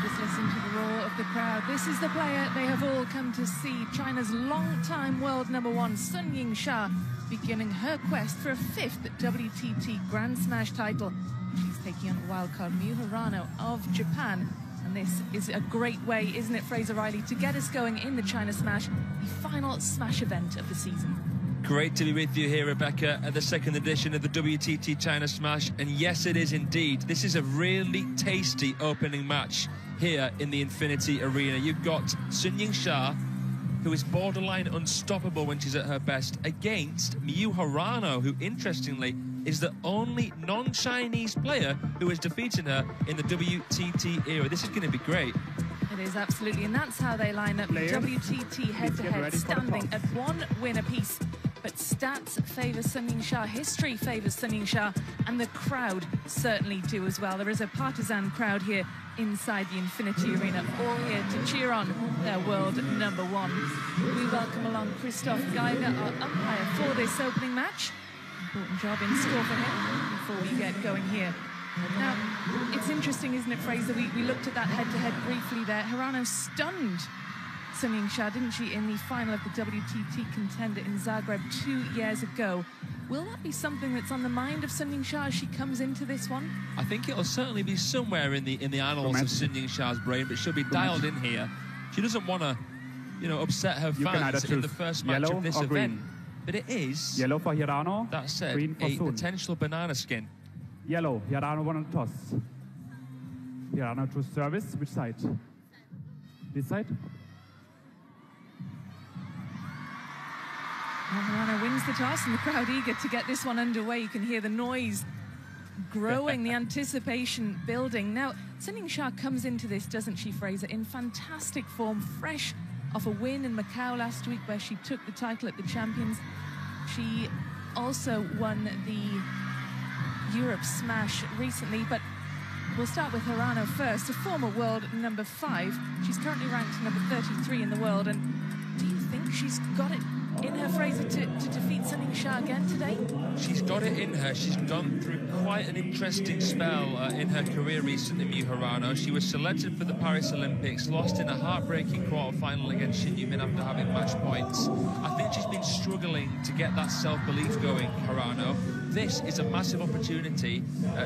Just listen to the roar of the crowd. This is the player they have all come to see. China's long-time world #1, Sun Yingsha, beginning her quest for a 5th WTT Grand Smash title. She's taking on wildcard HIRANO of Japan. And this is a great way, isn't it, Fraser Riley, to get us going in the China Smash, the final Smash event of the season. Great to be with you here, Rebecca, at the second edition of the WTT China Smash. And yes, it is indeed. This is a really tasty opening match here in the Infinity Arena. You've got Sun Yingsha, who is borderline unstoppable when she's at her best, against HIRANO, who, interestingly, is the only non-Chinese player who is defeating her in the WTT era. This is going to be great. It is, absolutely, and that's how they line up. WTT head-to-head, standing at 1 win apiece. But stats favour Sun Yingsha, history favours Sun Yingsha, and the crowd certainly do as well. There is a partisan crowd here inside the Infinity Arena, all here to cheer on their world #1. We welcome along Christoph Geiger, our umpire for this opening match. Important job in store for him before we get going here. Now, it's interesting, isn't it, Fraser? We looked at that head-to-head briefly there. HIRANO stunned Sun Yingsha, didn't she, in the final of the WTT contender in Zagreb 2 years ago. Will that be something that's on the mind of Sun Yingsha as she comes into this one? I think it'll certainly be somewhere in the annals of Sun Yingsha's brain, but she'll be dialed in here. She doesn't want to, upset her fans in the first match of this event. But it is, yellow for HIRANO, that said, green for a Sun. potential banana skin. Yellow, HIRANO won a toss. HIRANO to service, which side? This side? HIRANO wins the toss, and the crowd eager to get this one underway. You can hear the noise growing, the anticipation building. Now, Sun Yingsha comes into this, doesn't she, Fraser, in fantastic form, fresh off a win in Macau last week where she took the title at the Champions. She also won the Europe Smash recently, but we'll start with HIRANO first, a former world #5. She's currently ranked #33 in the world, and do you think she's got it in her, Fraser, to defeat Sun Yingsha again today? She's got it in her. She's gone through quite an interesting spell in her career recently, HIRANO. She was selected for the Paris Olympics, lost in a heartbreaking quarter-final against Shin Yumin after having match points. I think she's been struggling to get that self-belief going, HIRANO. This is a massive opportunity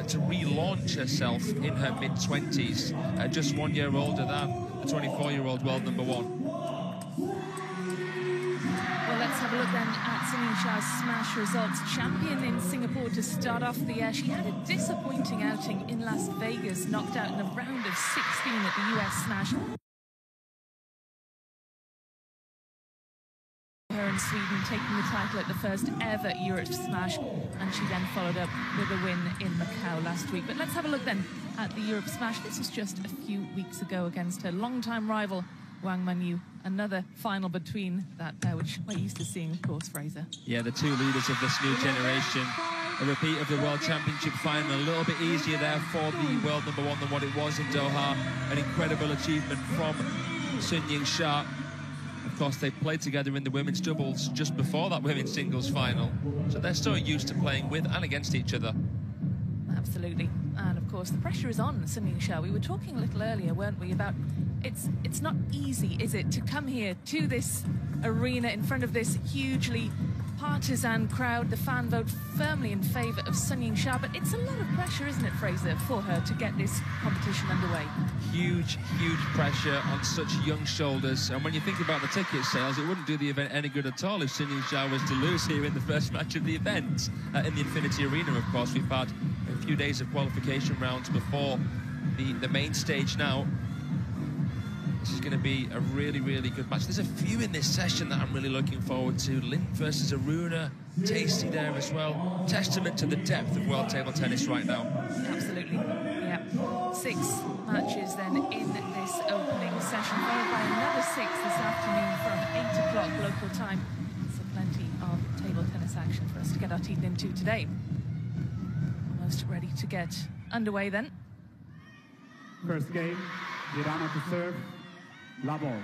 to relaunch herself in her mid-20s, just 1 year older than the 24-year-old world #1. Well, let's have a look then at Sun Yingsha's Smash results. Champion in Singapore to start off the year. She had a disappointing outing in Las Vegas, knocked out in a round of 16 at the US Smash. Her in Sweden taking the title at the first ever Europe Smash, and she then followed up with a win in Macau last week. But let's have a look then at the Europe Smash. This was just a few weeks ago against her longtime rival Wang Manyu. Another final between that pair, which we're used to seeing, of course, Fraser. Yeah, the two leaders of this new generation. A repeat of the World Championship final, a little bit easier there for the world #1 than what it was in Doha. An incredible achievement from Sun Yingsha. Of course, they played together in the women's doubles just before that women's singles final. So they're so used to playing with and against each other. Absolutely. And of course, the pressure is on Sun Yingsha. We were talking a little earlier, weren't we, about it's not easy, is it, to come here to this arena in front of this hugely partisan crowd, the fan vote firmly in favour of Sun Yingsha, but it's a lot of pressure, isn't it, Fraser, for her to get this competition underway? Huge, huge pressure on such young shoulders, and when you think about the ticket sales, it wouldn't do the event any good at all if Sun Yingsha was to lose here in the first match of the event. In the Infinity Arena, of course, we've had a few days of qualification rounds before the main stage now. This is going to be a really, really good match. There's a few in this session that I'm really looking forward to. Lin versus Aruna, tasty there as well. Testament to the depth of world table tennis right now. Absolutely, yeah. 6 matches then in this opening session, followed by another 6 this afternoon from 8 o'clock local time. So plenty of table tennis action for us to get our teeth into today. Almost ready to get underway then. First game, HIRANO to serve, la ball.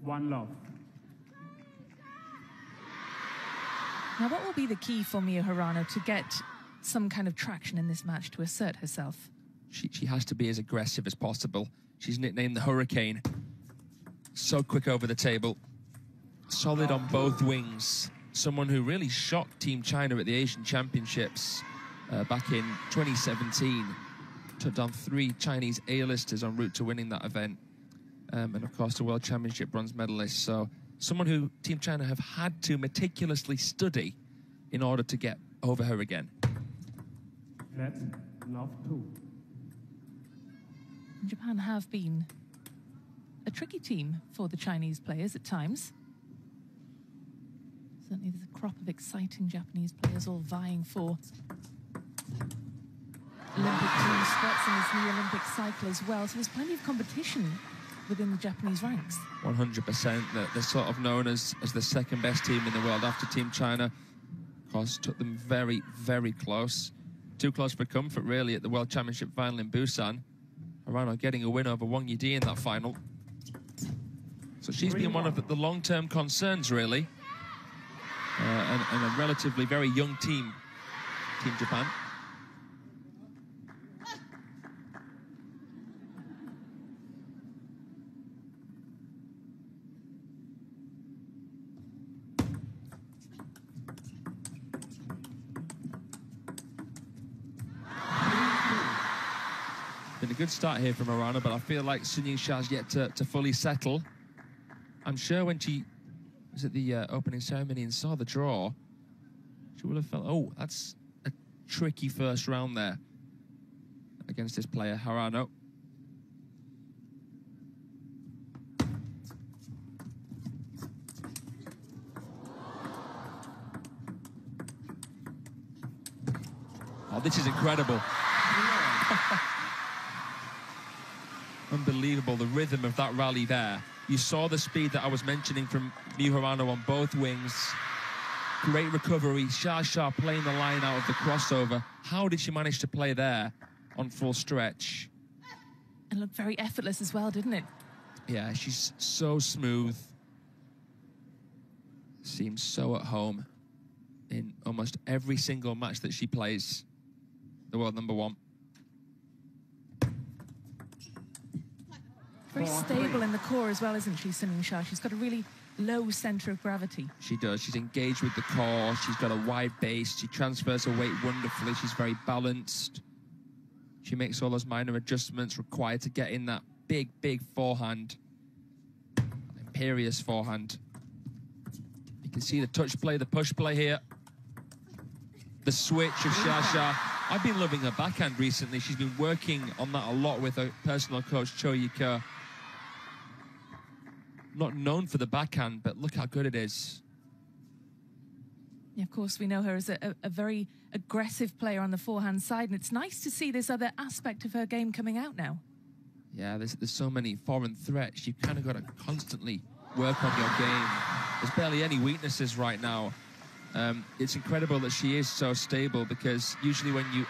1 love. Now, what will be the key for Miyu Hirano to get some kind of traction in this match to assert herself? She has to be as aggressive as possible. She's nicknamed the Hurricane. So quick over the table. Solid on both wings. Someone who really shocked Team China at the Asian Championships back in 2017. Took down 3 Chinese A-listers en route to winning that event. And of course, the World Championship bronze medalist. So someone who Team China have had to meticulously study in order to get over her again. Let love 2. Japan have been a tricky team for the Chinese players at times. Certainly there's a crop of exciting Japanese players all vying for Olympic team spots in this new Olympic cycle as well. So there's plenty of competition within the Japanese ranks. 100%. They're sort of known as the second best team in the world after Team China. Of course, took them very, very close. Too close for comfort, really, at the World Championship final in Busan. Hirano getting a win over Wang Yidi in that final. So she's been one of the long-term concerns, really. And a relatively very young team, Team Japan. Been a good start here from Hirano, but I feel like Yingsha has yet to fully settle. I'm sure when she was at the opening ceremony and saw the draw, she would have felt, oh, that's a tricky first round there against this player, Hirano. Oh, this is incredible. Unbelievable, the rhythm of that rally there. You saw the speed that I was mentioning from Miyu Hirano on both wings. Great recovery. Xia playing the line out of the crossover. How did she manage to play there on full stretch? And looked very effortless as well, didn't it? Yeah, she's so smooth. Seems so at home in almost every single match that she plays. The world #1. Very stable in the core as well, isn't she, Yingsha? She's got a really low centre of gravity. She does. She's engaged with the core. She's got a wide base. She transfers her weight wonderfully. She's very balanced. She makes all those minor adjustments required to get in that big, big forehand. Imperious forehand. You can see the touch play, the push play here. The switch of Xia. I've been loving her backhand recently. She's been working on that a lot with her personal coach, Cho Yi-ke. Not known for the backhand, but look how good it is. Yeah, of course, we know her as a very aggressive player on the forehand side, and it's nice to see this other aspect of her game coming out now. Yeah, there's so many foreign threats. You've kind of got to constantly work on your game. There's barely any weaknesses right now. It's incredible that she is so stable, because usually when you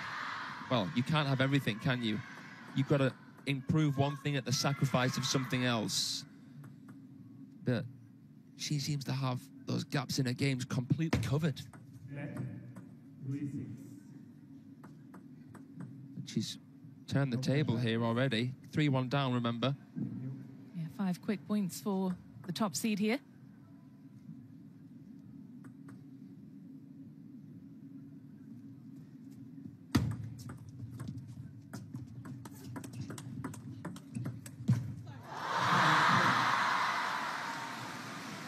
can't have everything, can you? You've got to improve one thing at the sacrifice of something else. But she seems to have those gaps in her games completely covered. She's turned the table here already. 3-1 down, remember? Yeah, 5 quick points for the top seed here.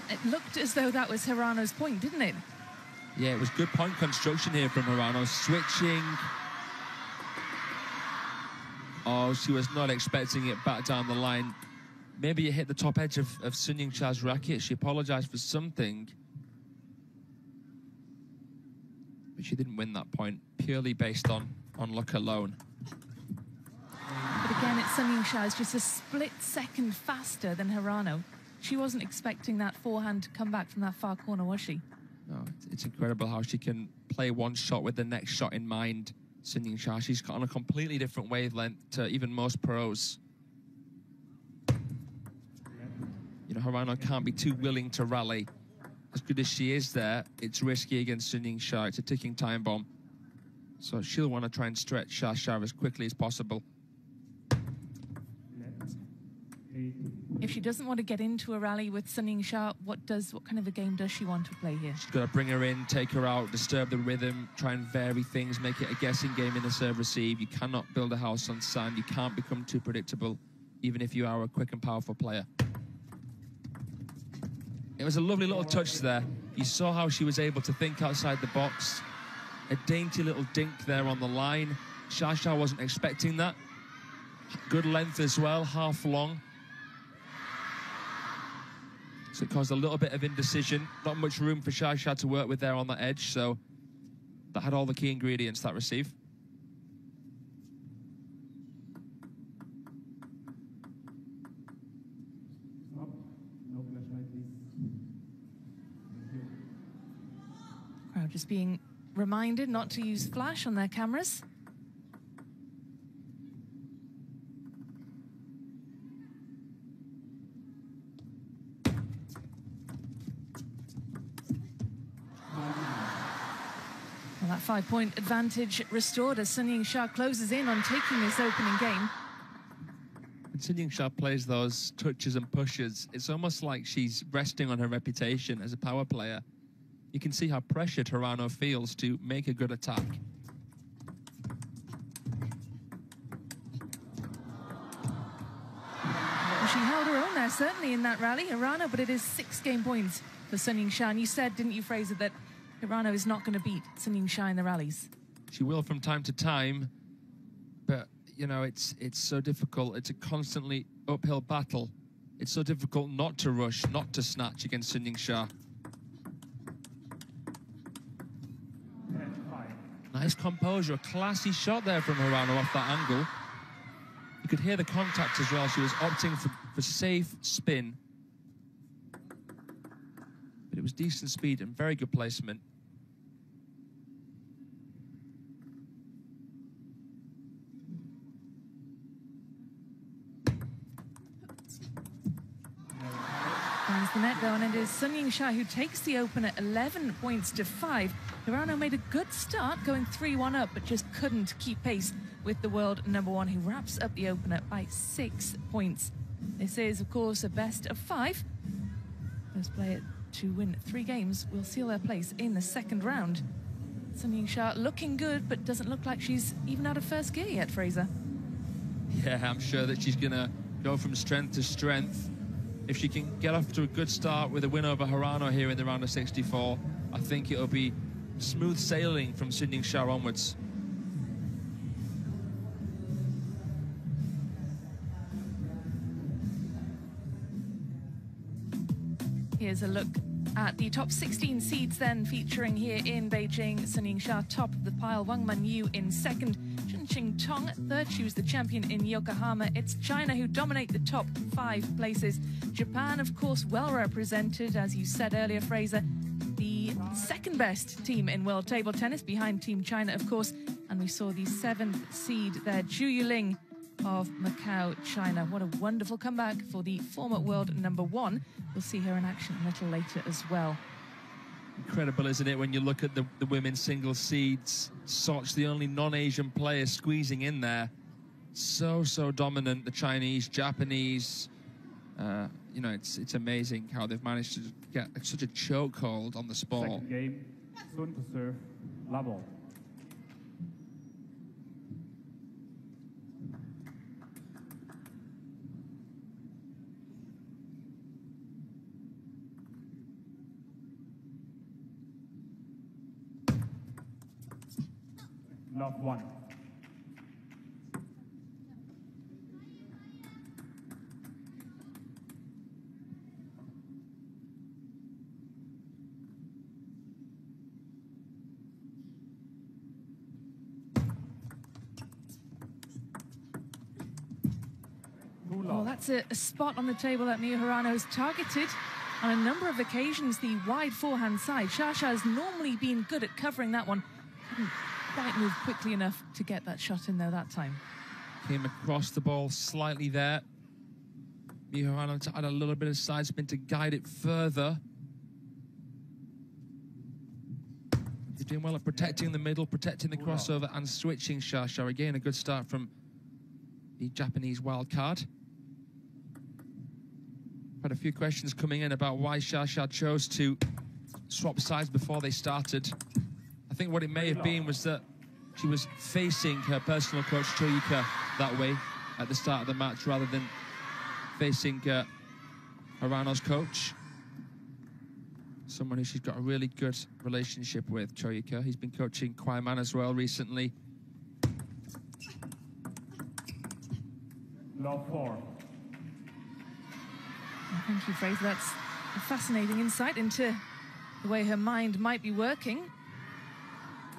It looked as though that was Hirano's point, didn't it? Yeah, it was good point construction here from Hirano. Switching. Oh, she was not expecting it back down the line. Maybe it hit the top edge of Sun Yingsha's racket. She apologized for something. But she didn't win that point, purely based on luck alone. But again, it's Sun Yingsha is just a split second faster than Hirano. She wasn't expecting that forehand to come back from that far corner, was she? No, it's incredible how she can play one shot with the next shot in mind. Sun Yingsha, she's on a completely different wavelength to even most pros. You know, Hirano can't be too willing to rally. As good as she is there, it's risky against Sun Yingsha. It's a ticking time bomb. So she'll want to try and stretch Xia as quickly as possible. If she doesn't want to get into a rally with Sun Yingsha, what kind of a game does she want to play here? She's got to bring her in, take her out, disturb the rhythm, try and vary things, make it a guessing game in the serve-receive. You cannot build a house on sand. You can't become too predictable, even if you are a quick and powerful player. It was a lovely little touch there. You saw how she was able to think outside the box. A dainty little dink there on the line. Xia wasn't expecting that. Good length as well, half long. So it caused a little bit of indecision. Not much room for Xia to work with there on the edge, so that had all the key ingredients, that receive. Crowd just being reminded not to use flash on their cameras. Well, that 5-point advantage restored as Sun Yingsha closes in on taking this opening game. When Sun Yingsha plays those touches and pushes, it's almost like she's resting on her reputation as a power player. You can see how pressured Hirano feels to make a good attack. Well, she held her own there, certainly in that rally, Hirano, but it is 6 game points for Sun Yingsha. And you said, didn't you, Fraser, that Hirano is not going to beat Sun Yingsha in the rallies? She will from time to time, but, you know, it's so difficult. It's a constantly uphill battle. It's so difficult not to rush, not to snatch against Sun Yingsha. Nice composure, a classy shot there from Hirano off that angle. You could hear the contact as well. She was opting for safe spin. But it was decent speed and very good placement. Finds the net though, and it is Sun Yingsha who takes the opener 11 points to 5. Hirano made a good start, going 3-1 up, but just couldn't keep pace with the world #1, who wraps up the opener by 6 points. This is, of course, a best of 5. First player to win 3 games will seal their place in the second round. Sun Yingsha looking good, but doesn't look like she's even out of first gear yet, Fraser. Yeah, I'm sure that she's going to go from strength to strength. If she can get off to a good start with a win over Hirano here in the round of 64, I think it'll be smooth sailing from Sun Yingsha onwards. Here's a look at the top 16 seeds then, featuring here in Beijing. Sun Yingsha top of the pile, Wang Manyu in second, Chun Tong third. She was the champion in Yokohama. It's China who dominate the top 5 places. Japan, of course, well represented, as you said earlier, Fraser. The second best team in world table tennis, behind Team China, of course. And we saw the 7th seed there, Zhu Yuling of Macau, China. What a wonderful comeback for the former world #1. We'll see her in action a little later as well. Incredible, isn't it, when you look at the women's singles seeds? Soch, the only non-Asian player squeezing in there. So dominant, the Chinese, Japanese. You know, it's amazing how they've managed to get such a chokehold on the sport. Second game, Sun to serve, level. Love 1. Well, that's a spot on the table that Miyu Hirano has targeted on a number of occasions, the wide forehand side. Xia has normally been good at covering that one. Couldn't quite move quickly enough to get that shot in there that time. Came across the ball slightly there. Miyu HIRANO to add a little bit of side spin to guide it further. He's doing well at protecting the middle, protecting the crossover, and switching Shasha. Again, a good start from the Japanese wild card. Had a few questions coming in about why Shasha chose to swap sides before they started. I think what it may have been was that she was facing her personal coach, Choyuka, that way at the start of the match, rather than facing HIRANO's coach. Someone who she's got a really good relationship with, Choyuka. He's been coaching Kwaiman as well recently. Love 4. Thank you, Fraser. That's a fascinating insight into the way her mind might be working.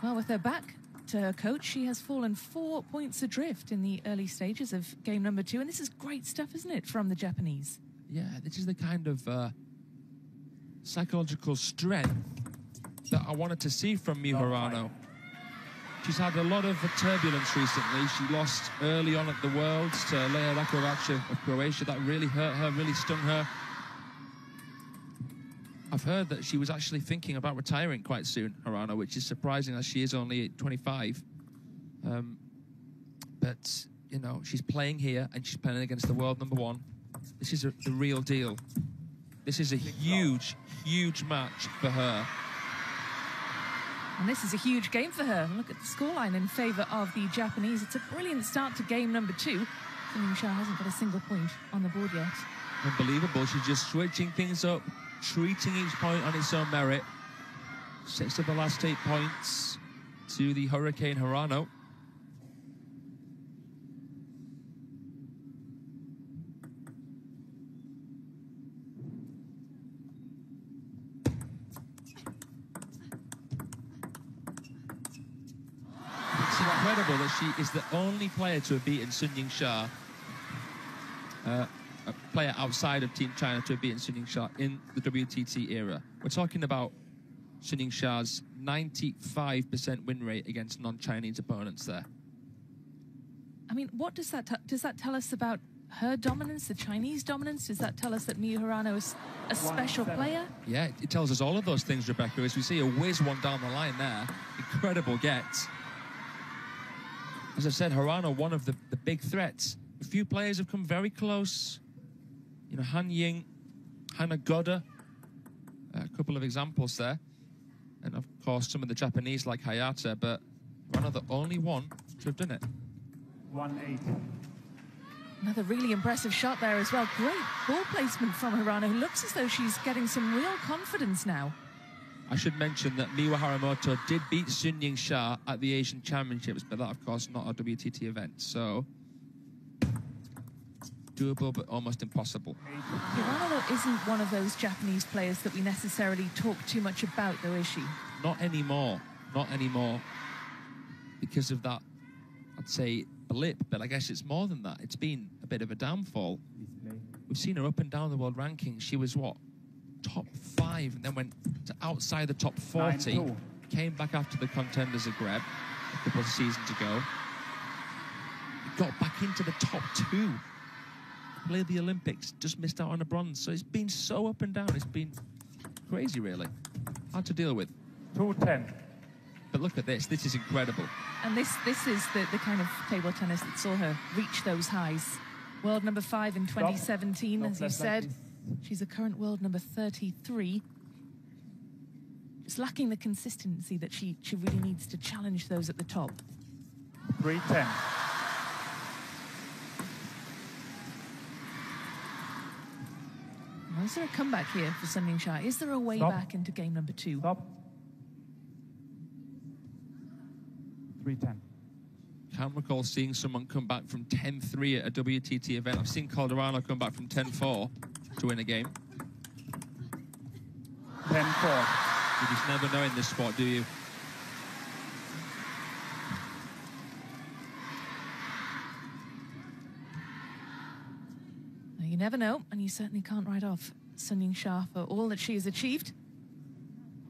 Well, with her back to her coach, she has fallen 4 points adrift in the early stages of game number 2. And this is great stuff, isn't it, from the Japanese? Yeah, this is the kind of psychological strength that I wanted to see from HIRANO. She's had a lot of turbulence recently. She lost early on at the Worlds to Leja Rakovac of Croatia. That really hurt her, really stung her. I've heard that she was actually thinking about retiring quite soon, HIRANO, which is surprising as she is only 25. But, you know, she's playing here and she's playing against the world #1. This is the real deal. This is a huge, huge match for her. And this is a huge game for her. Look at the scoreline in favour of the Japanese. It's a brilliant start to game number 2. Yingsha hasn't got a single point on the board yet. Unbelievable. She's just switching things up, treating each point on its own merit. 6 of the last 8 points to the Hurricane HIRANO. Incredible that she is the only player to have beaten Sun Yingsha, a player outside of Team China to have beaten Sun Yingsha in the WTT era. We're talking about Sun Yingsha's 95% win rate against non-Chinese opponents there. I mean, what does that tell us about her dominance, the Chinese dominance? Does that tell us that HIRANO is a special player? Yeah, it tells us all of those things, Rebecca, as we see a whiz one down the line there. Incredible get. As I said, HIRANO, one of the big threats. A few players have come very close. You know, Han Ying, Hana Goda, a couple of examples there. And of course, some of the Japanese like Hayata, but HIRANO the only one to have done it. 1-8. Another really impressive shot there as well. Great ball placement from HIRANO, who looks as though she's getting some real confidence now. I should mention that Miwa Haramoto did beat Sun Yingsha at the Asian Championships, but that, of course, not a WTT event. So, doable, but almost impossible. HIRANO isn't one of those Japanese players that we necessarily talk too much about, though, is she? Not anymore. Not anymore. Because of that, I'd say, blip, but I guess it's more than that. It's been a bit of a downfall. We've seen her up and down the world rankings. She was, what, top 5, and then went to outside the top 40. 9-2. Came back after the Contenders of Greb a couple of seasons ago. Got back into the top 2. Played the Olympics, just missed out on a bronze. So it's been so up and down. It's been crazy, really. Hard to deal with. 2-10. But look at this. This is incredible. And this is the kind of table tennis that saw her reach those highs. World number 5 in 2017, as you said. She's a current world number 33. Just lacking the consistency that she really needs to challenge those at the top. 3-10. Is there a comeback here for Sun Yingsha? Is there a way back into game number 2? Stop. 3-10. Can't recall seeing someone come back from 10-3 at a WTT event. I've seen Calderano come back from 10-4 to win a game. 10-4. You just never know in this sport, do you? You never know, and you certainly can't write off Sun Yingsha for all that she has achieved.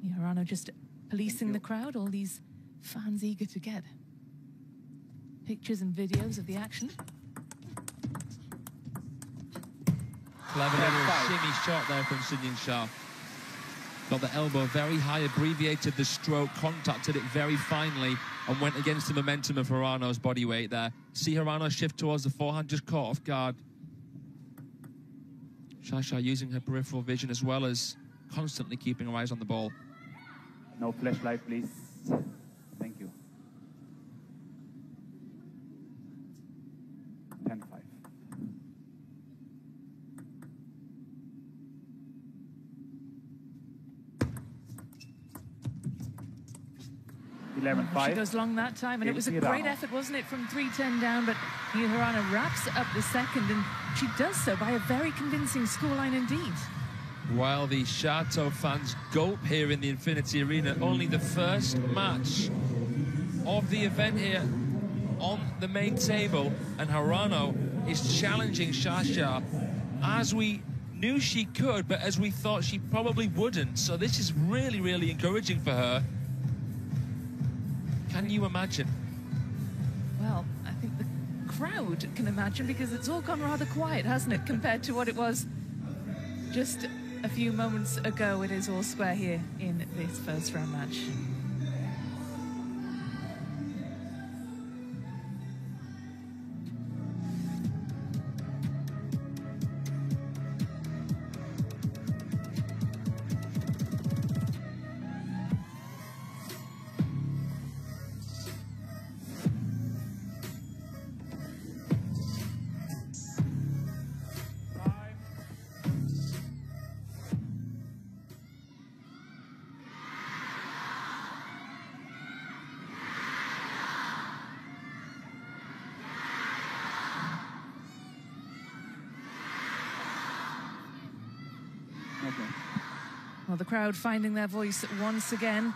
HIRANO just policing the crowd, all these fans eager to get pictures and videos of the action. Clever little shimmy shot there from Sun Yingsha. Got the elbow very high, abbreviated the stroke, contacted it very finely, and went against the momentum of HIRANO's body weight there. See HIRANO shift towards the forehand, just caught off guard. Shasha using her peripheral vision as well as constantly keeping her eyes on the ball. No flashlight, please. Thank you. 10-5. 11-5. She goes long that time, and it was a great effort, wasn't it, from 3-10 down, but HIRANO wraps up the second, and she does so by a very convincing scoreline indeed. While the Shato fans gulp here in the Infinity Arena, only the first match of the event here on the main table, and HIRANO is challenging Shasha as we knew she could, but as we thought she probably wouldn't. So this is really, really encouraging for her. Can you imagine? Well, I think the crowd can imagine, because it's all gone rather quiet, hasn't it, compared to what it was just a few moments ago. It is all square here in this first round match. Well, the crowd finding their voice once again,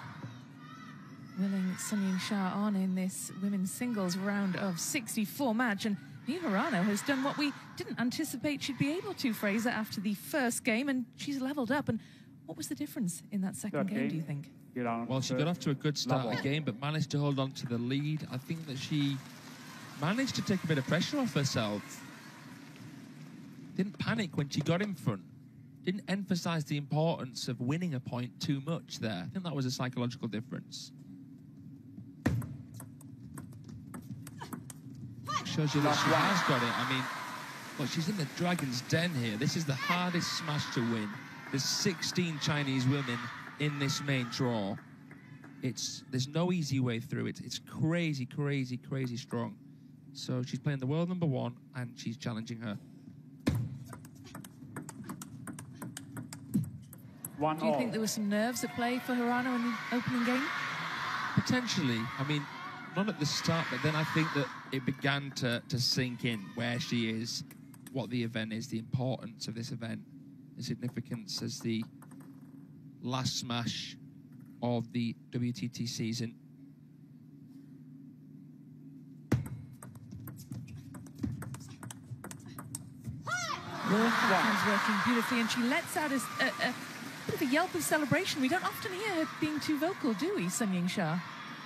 willing Sun Yingsha on in this women's singles round of 64 match. And HIRANO has done what we didn't anticipate she'd be able to, Fraser, after the first game, and she's leveled up. And what was the difference in that second game, do you think? Well, she got off to a good start again, but managed to hold on to the lead. I think that she managed to take a bit of pressure off herself. Didn't panic when she got in front. Didn't emphasize the importance of winning a point too much there. I think that was a psychological difference. Shows you that she has got it. I mean, look, she's in the Dragon's Den here. This is the hardest smash to win. There's 16 Chinese women in this main draw. There's no easy way through it. It's crazy, crazy, crazy strong. So she's playing the world number one, and she's challenging her. Do you think there were some nerves at play for HIRANO in the opening game? Potentially. I mean, not at the start, but then I think that it began to sink in where she is, what the event is, the importance of this event, the significance as the last smash of the WTT season. She's working beautifully, and she lets out a bit of a yelp of celebration. We don't often hear her being too vocal, do we, Sun Yingsha?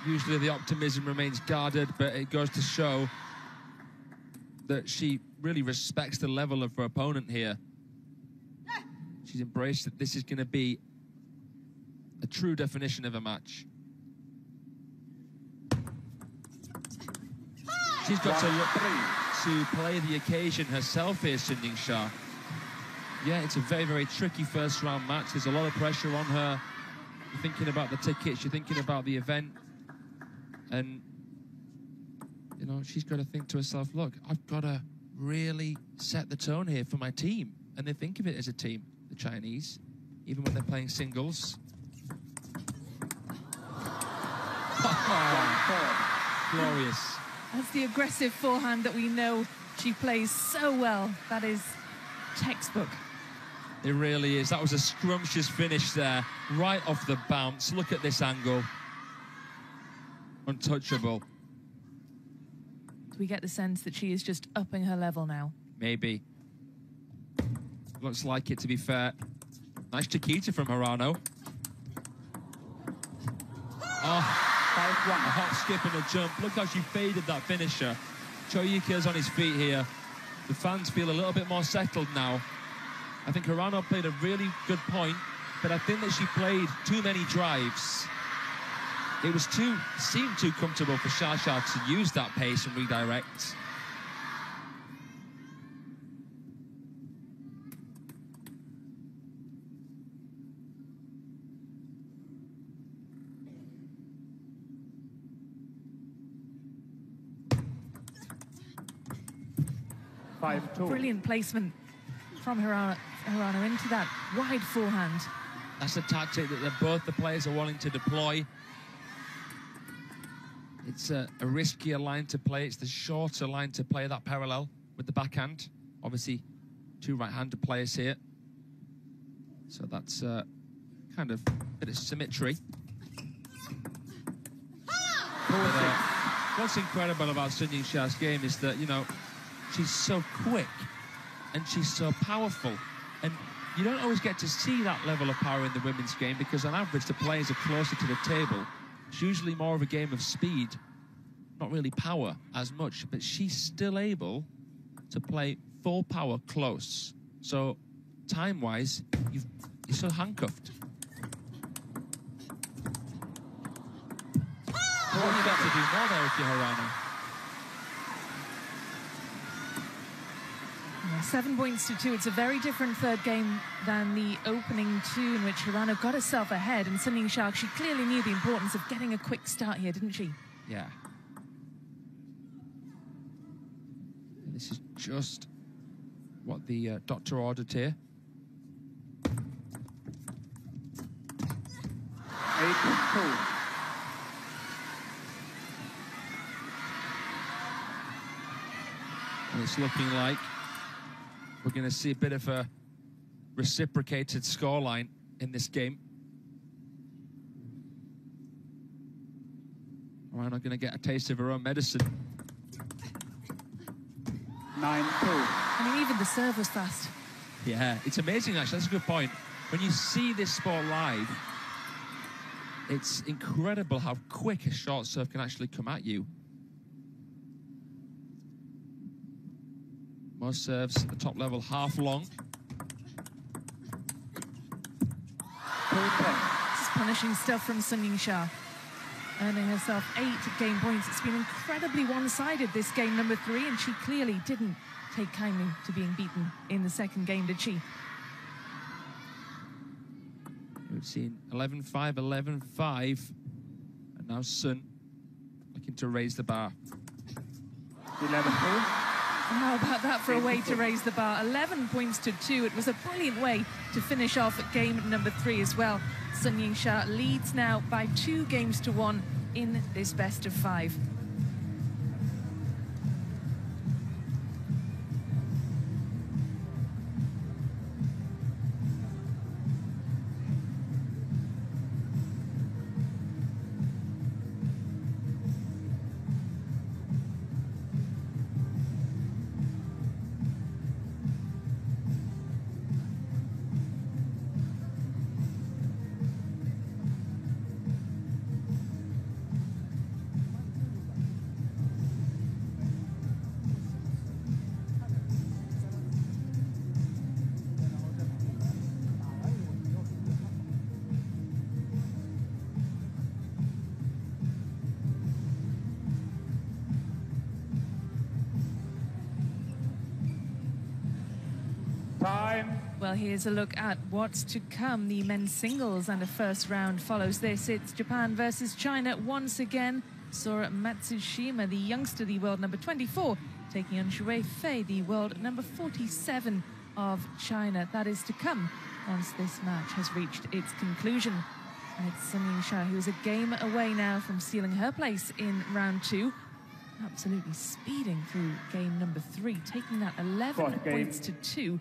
Usually the optimism remains guarded, but it goes to show that she really respects the level of her opponent here. She's embraced that this is going to be a true definition of a match. She's got to look to play the occasion herself here, Sun Yingsha. Yeah, it's a very, very tricky first round match. There's a lot of pressure on her. You're thinking about the tickets, you're thinking about the event. And, you know, she's got to think to herself, look, I've got to really set the tone here for my team. And they think of it as a team, the Chinese, even when they're playing singles. Glorious. That's the aggressive forehand that we know she plays so well. That is textbook. It really is. That was a scrumptious finish there, right off the bounce. Look at this angle. Untouchable. Do we get the sense that she is just upping her level now? Maybe. Looks like it, to be fair. Nice Chiquita from HIRANO. Oh, a hop, skip and a jump. Look how she faded that finisher. Choyuki's on his feet here. The fans feel a little bit more settled now. I think Hirano played a really good point, but I think that she played too many drives. It was seemed too comfortable for Xia to use that pace and redirect. Brilliant placement from Hirano into that wide forehand. That's a tactic that both the players are wanting to deploy. It's a riskier line to play. It's the shorter line to play, that parallel with the backhand. Obviously, two right-handed players here. So that's kind of a bit of symmetry. But, what's incredible about Sun Yingsha's game is that, you know, she's so quick and she's so powerful. And you don't always get to see that level of power in the women's game because on average the players are closer to the table. It's usually more of a game of speed, not really power as much, but she's still able to play full power close. So time-wise, you're so handcuffed. What have you got to do more there if you're Hirano? 7 points to 2. It's a very different third game than the opening two in which Hirano got herself ahead. And Sun Yingsha, she clearly knew the importance of getting a quick start here, didn't she? Yeah. And this is just what the doctor ordered here. 8-2. And it's looking like we're going to see a bit of a reciprocated scoreline in this game. We're not going to get a taste of her own medicine. 9-2. I mean, even the serve was fast. Yeah, it's amazing, actually. That's a good point. When you see this sport live, it's incredible how quick a short serve can actually come at you. Most serves at the top level half long. This is punishing stuff from Sun Yingsha. Earning herself 8 game points. It's been incredibly one-sided, this game number 3, and she clearly didn't take kindly to being beaten in the second game, did she? We've seen 11-5, 11-5, and now Sun looking to raise the bar. 11-2. How about that for a way to raise the bar? 11 points to 2. It was a brilliant way to finish off game number 3 as well. Sun Yingsha leads now by 2 games to 1 in this best of 5. Well, here's a look at what's to come. The men's singles and a first round follows this. It's Japan versus China once again. Sora Matsushima, the youngster, the world number 24, taking on Shui Fei, the world number 47 of China. That is to come once this match has reached its conclusion. And it's Sun Yingsha, who is a game away now from sealing her place in round 2. Absolutely speeding through game number 3, taking that 11 points to 2.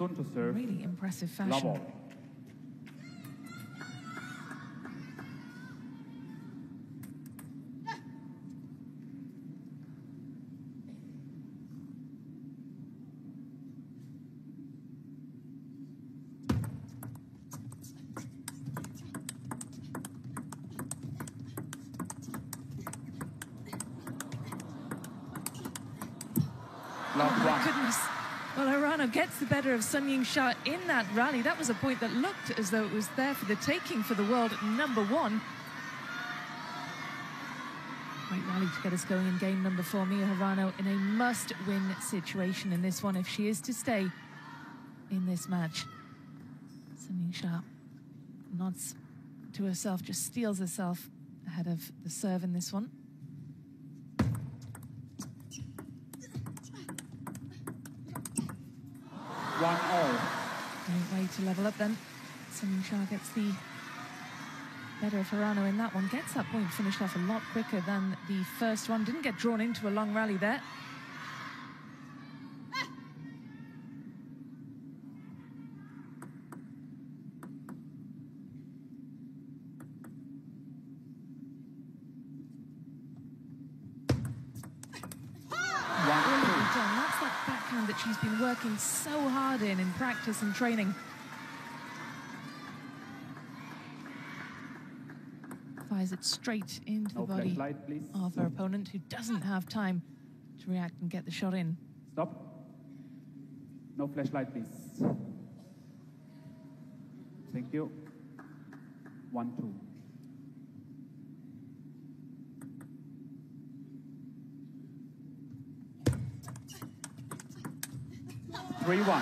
To serve. Really impressive fashion. Oh my goodness. Well, HIRANO gets the better of Sun Yingsha in that rally. That was a point that looked as though it was there for the taking for the world number one. Great rally to get us going in game number 4. Mia HIRANO in a must-win situation in this one if she is to stay in this match. Sun Yingsha nods to herself, just steals herself ahead of the serve in this one. Great way to level up then. Sun Yingsha gets the better of HIRANO in that one. Gets that point finished off a lot quicker than the first one. Didn't get drawn into a long rally there. That's that backhand that she's been working so hard in practice and training. Fires it straight into the body of her opponent, who doesn't have time to react and get the shot in. Stop. No flashlight, please. Thank you. 1-2. Three, 1.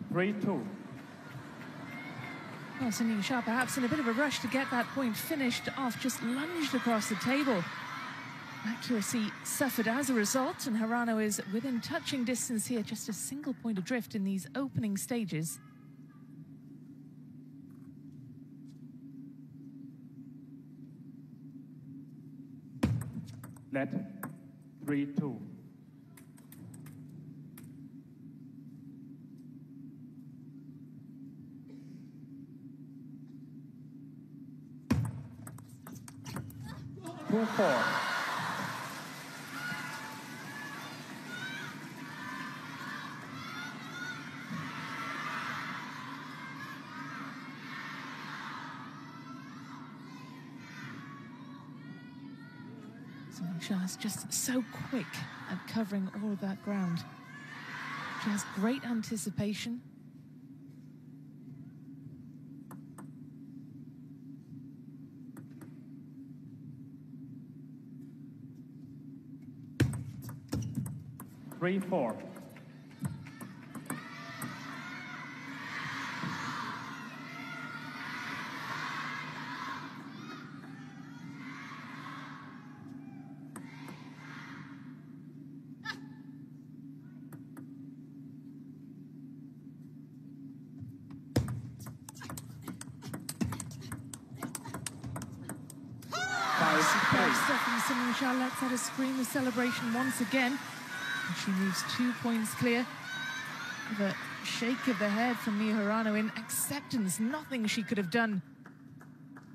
Three, 2. Well, Sun Yingsha perhaps in a bit of a rush to get that point finished off, just lunged across the table. Accuracy suffered as a result, and HIRANO is within touching distance here, just a single point adrift in these opening stages. Let 3-2. Two, 4. Sun Yingsha is just so quick at covering all of that ground. She has great anticipation. Three, 4. Sun Yingsha lets out a scream of celebration once again. And she moves 2 points clear. With a shake of the head from Mia HIRANO in acceptance. Nothing she could have done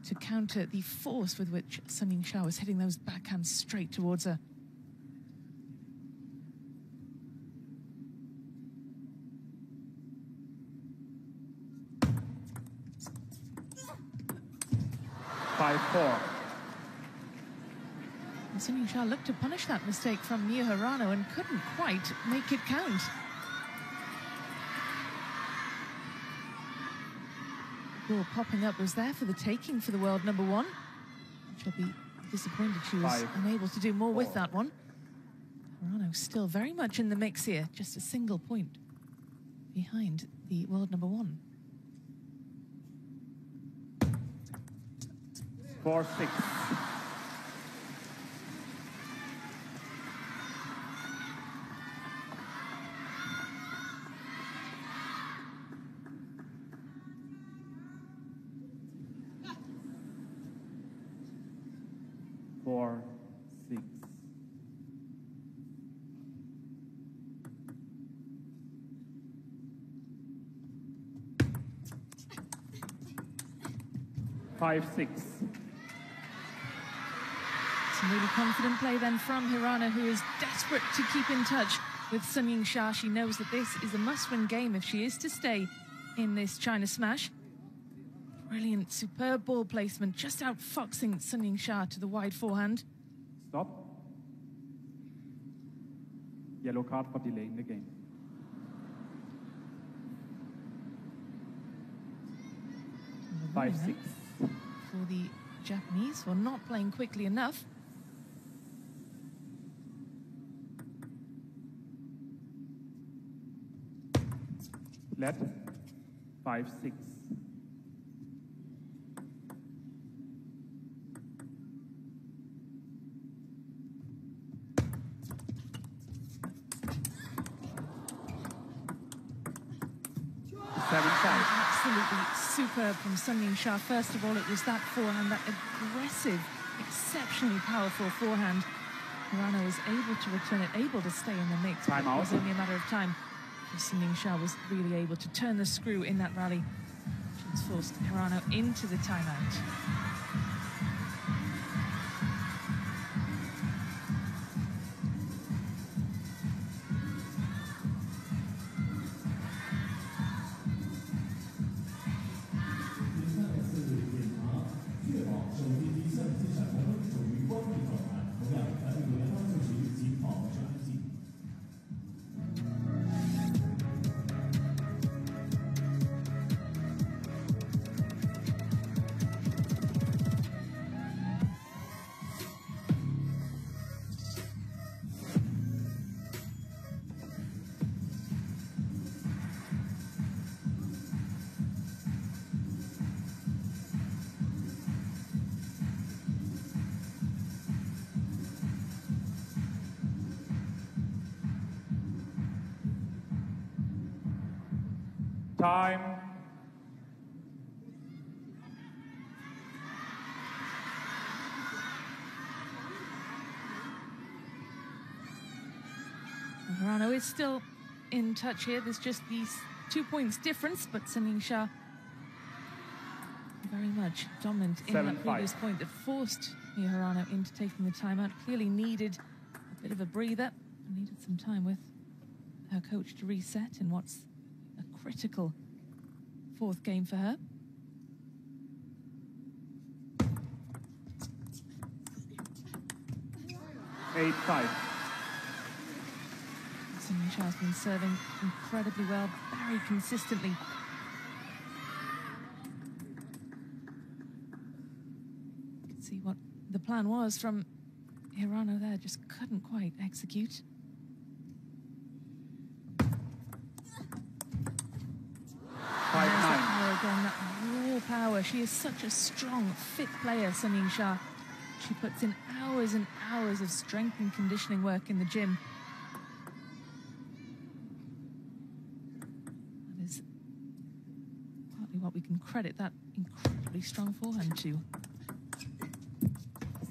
to counter the force with which Sun Yingsha was hitting those backhands straight towards her. Five, 4. Sun Yingsha looked to punish that mistake from Mia HIRANO and couldn't quite make it count. Ball popping up was there for the taking for the world number one. She'll be disappointed she was unable to do more with that one. HIRANO still very much in the mix here, just a single point behind the world number one. 4-6. 5-6. Some really confident play then from Hirano, who is desperate to keep in touch with Sun Yingsha. She knows that this is a must-win game if she is to stay in this China Smash. Brilliant, superb ball placement, just outfoxing Sun Yingsha to the wide forehand. Stop. Yellow card for delaying the game. And 5-6. For the Japanese, for not playing quickly enough. Let 5-6. Absolutely superb from Sun Yingsha. First of all, it was that forehand, that aggressive, exceptionally powerful forehand. Hirano was able to return it, able to stay in the mix. It was only a matter of time. Sun Yingsha was really able to turn the screw in that rally. She's forced Hirano into the timeout. Time. Hirano is still in touch here. There's just these 2 points difference, but Sun Yingsha very much dominant in that previous point that forced Hirano into taking the timeout. Clearly needed a bit of a breather, needed some time with her coach to reset in what's a critical fourth game for her. Sun Yingsha has been serving incredibly well, very consistently. You can see what the plan was from Hirano there, just couldn't quite execute. Again, that raw power. She is such a strong, fit player, Sun Yingsha. She puts in hours and hours of strength and conditioning work in the gym. That is partly what we can credit that incredibly strong forehand to.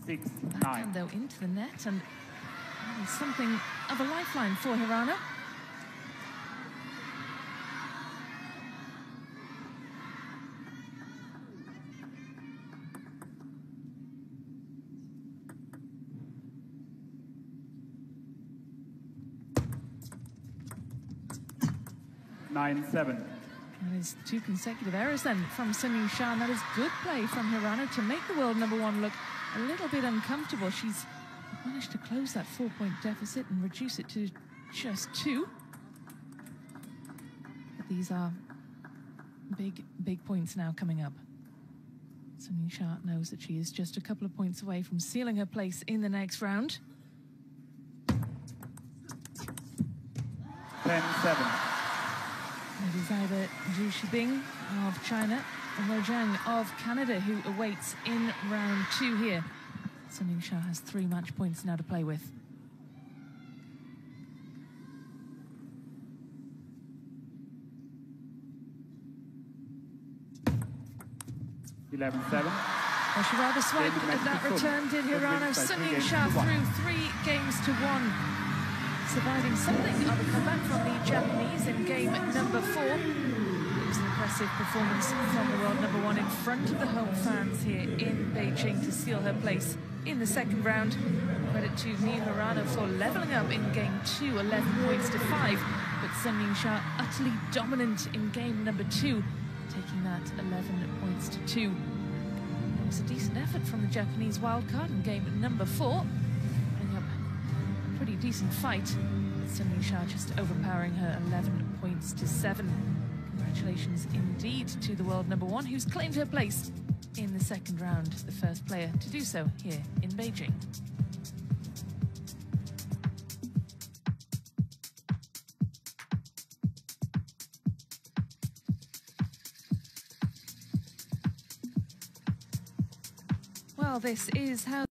6-9. Backhand, though, into the net, and that is something of a lifeline for Hirano. That is 2 consecutive errors then from Sun Yingsha, and that is good play from Hirano to make the world #1 look a little bit uncomfortable. She's managed to close that 4-point deficit and reduce it to just 2. But these are big points now coming up. Sun Yingsha knows that she is just a couple of points away from sealing her place in the next round. 10-7. It is either Zhu Shibing of China or Mo Zhang of Canada who awaits in round 2 here. Sun Yingsha has 3 match points now to play with. 11-7. Well, she rather swiped at that return, did Hirano. Sun Yingsha through 3 games to 1. Surviving something of a comeback from the Japanese in game #4. It was an impressive performance from the world number one in front of the home fans here in Beijing to seal her place in the second round. Credit to HIRANO for levelling up in game 2, 11 points to 5. But Sun Yingsha utterly dominant in game number 2, taking that 11 points to 2. It was a decent effort from the Japanese wildcard in game number 4, putting up a pretty decent fight. With Sun Yingsha just overpowering her 11 points to 7. Congratulations indeed to the world number one, who's claimed her place in the second round, the first player to do so here in Beijing. Well, this is how